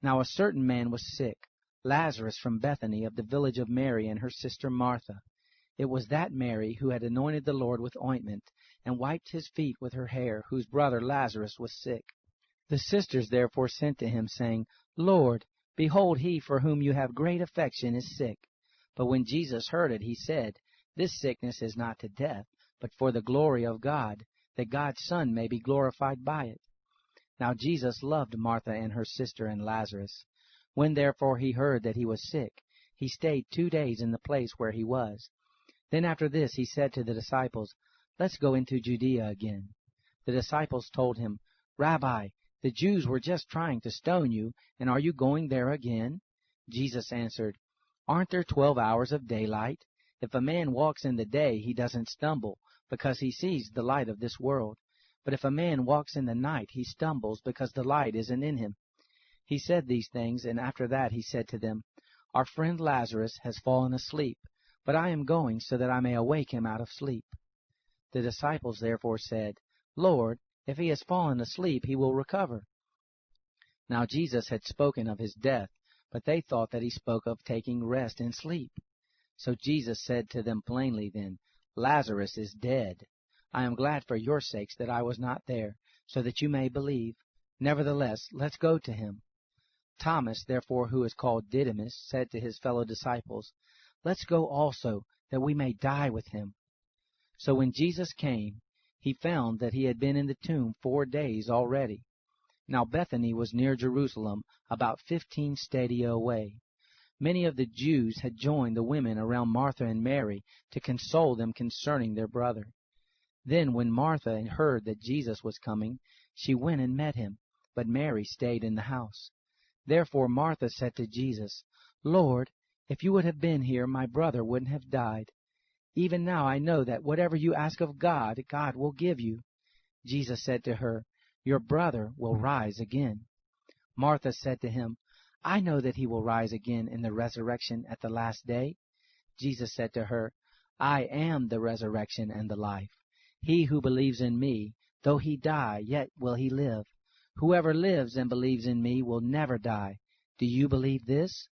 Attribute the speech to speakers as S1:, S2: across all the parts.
S1: Now a certain man was sick, Lazarus from Bethany, of the village of Mary and her sister Martha. It was that Mary who had anointed the Lord with ointment, and wiped his feet with her hair, whose brother Lazarus was sick. The sisters therefore sent to him, saying, Lord, behold, he for whom you have great affection is sick. But when Jesus heard it, he said, This sickness is not to death, but for the glory of God, that God's Son may be glorified by it. Now Jesus loved Martha and her sister and Lazarus. When therefore he heard that he was sick, he stayed 2 days in the place where he was. Then after this he said to the disciples, Let's go into Judea again. The disciples told him, Rabbi, the Jews were just trying to stone you, and are you going there again? Jesus answered, Aren't there 12 hours of daylight? If a man walks in the day, he doesn't stumble, because he sees the light of this world. But if a man walks in the night, he stumbles, because the light isn't in him. He said these things, and after that he said to them, Our friend Lazarus has fallen asleep, but I am going so that I may awake him out of sleep. The disciples therefore said, Lord, if he has fallen asleep, he will recover. Now Jesus had spoken of his death, but they thought that he spoke of taking rest in sleep. So Jesus said to them plainly then, Lazarus is dead. I am glad for your sakes that I was not there, so that you may believe. Nevertheless, let's go to him. Thomas, therefore, who is called Didymus, said to his fellow disciples, Let's go also, that we may die with him. So when Jesus came, he found that he had been in the tomb 4 days already. Now Bethany was near Jerusalem, about 15 stadia away. Many of the Jews had joined the women around Martha and Mary to console them concerning their brother. Then when Martha heard that Jesus was coming, she went and met him, but Mary stayed in the house. Therefore Martha said to Jesus, Lord, if you would have been here, my brother wouldn't have died. Even now I know that whatever you ask of God, God will give you. Jesus said to her, Your brother will rise again. Martha said to him, I know that he will rise again in the resurrection at the last day. Jesus said to her, I am the resurrection and the life. He who believes in me, though he die, yet will he live. Whoever lives and believes in me will never die. Do you believe this?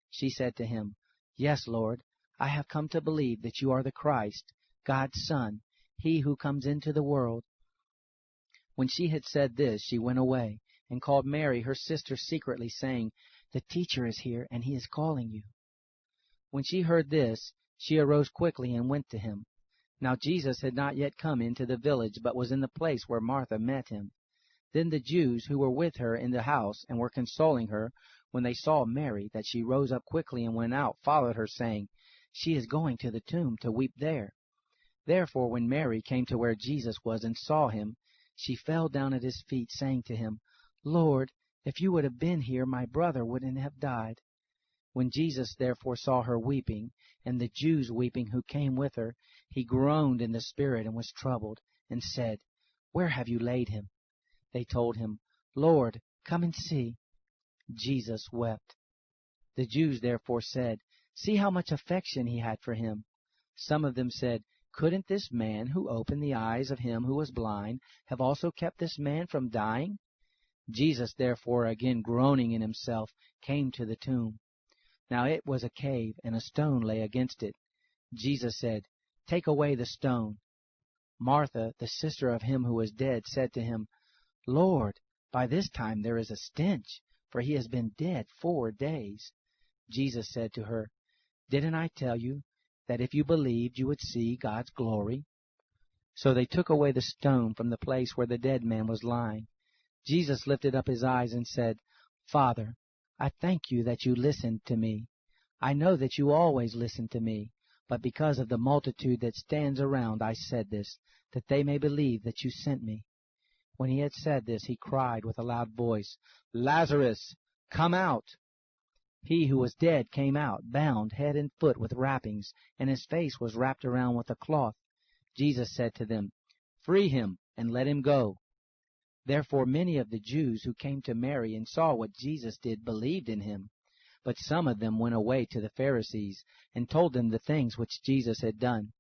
S1: She said to him, Yes, Lord, I have come to believe that you are the Christ, God's Son, he who comes into the world. When she had said this, she went away, and called Mary her sister secretly, saying, The teacher is here, and he is calling you. When she heard this, she arose quickly and went to him. Now Jesus had not yet come into the village, but was in the place where Martha met him. Then the Jews who were with her in the house and were consoling her, when they saw Mary, that she rose up quickly and went out, followed her, saying, She is going to the tomb to weep there. Therefore when Mary came to where Jesus was and saw him, she fell down at his feet, saying to him, Lord, if you would have been here, my brother wouldn't have died. When Jesus therefore saw her weeping, and the Jews weeping who came with her, he groaned in the spirit and was troubled, and said, Where have you laid him? They told him, Lord, come and see. Jesus wept. The Jews therefore said, See how much affection he had for him. Some of them said, Couldn't this man who opened the eyes of him who was blind have also kept this man from dying? Jesus therefore, again groaning in himself, came to the tomb. Now it was a cave, and a stone lay against it. Jesus said, Take away the stone. Martha, the sister of him who was dead, said to him, Lord, by this time there is a stench, for he has been dead 4 days. Jesus said to her, Didn't I tell you that if you believed you would see God's glory? So they took away the stone from the place where the dead man was lying. Jesus lifted up his eyes and said, Father, I thank you that you listened to me. I know that you always listen to me, but because of the multitude that stands around I said this, that they may believe that you sent me. When he had said this, he cried with a loud voice, Lazarus, come out! He who was dead came out, bound head and foot with wrappings, and his face was wrapped around with a cloth. Jesus said to them, Free him, and let him go. Therefore many of the Jews who came to Mary and saw what Jesus did believed in him. But some of them went away to the Pharisees, and told them the things which Jesus had done.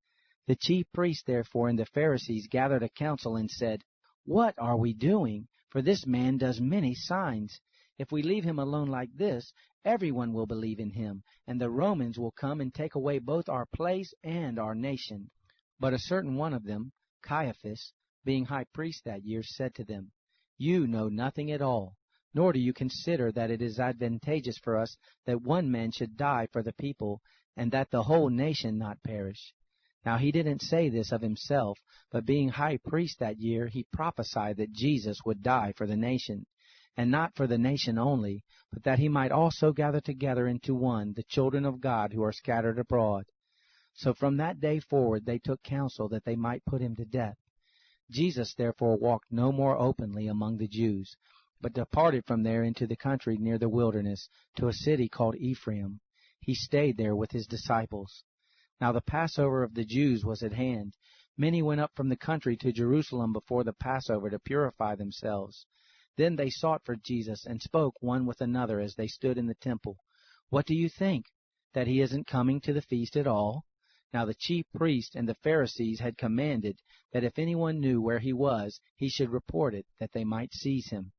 S1: The chief priests therefore and the Pharisees gathered a council and said, What are we doing? For this man does many signs. If we leave him alone like this, everyone will believe in him, and the Romans will come and take away both our place and our nation." But a certain one of them, Caiaphas, being high priest that year, said to them, "You know nothing at all, nor do you consider that it is advantageous for us that one man should die for the people, and that the whole nation not perish." Now he didn't say this of himself, but being high priest that year, he prophesied that Jesus would die for the nation, and not for the nation only, but that he might also gather together into one the children of God who are scattered abroad. So from that day forward they took counsel that they might put him to death. Jesus therefore walked no more openly among the Jews, but departed from there into the country near the wilderness, to a city called Ephraim. He stayed there with his disciples. Now the Passover of the Jews was at hand. Many went up from the country to Jerusalem before the Passover to purify themselves. Then they sought for Jesus and spoke one with another as they stood in the temple, "What do you think? That he isn't coming to the feast at all?" Now the chief priests and the Pharisees had commanded that if anyone knew where he was, he should report it, that they might seize him.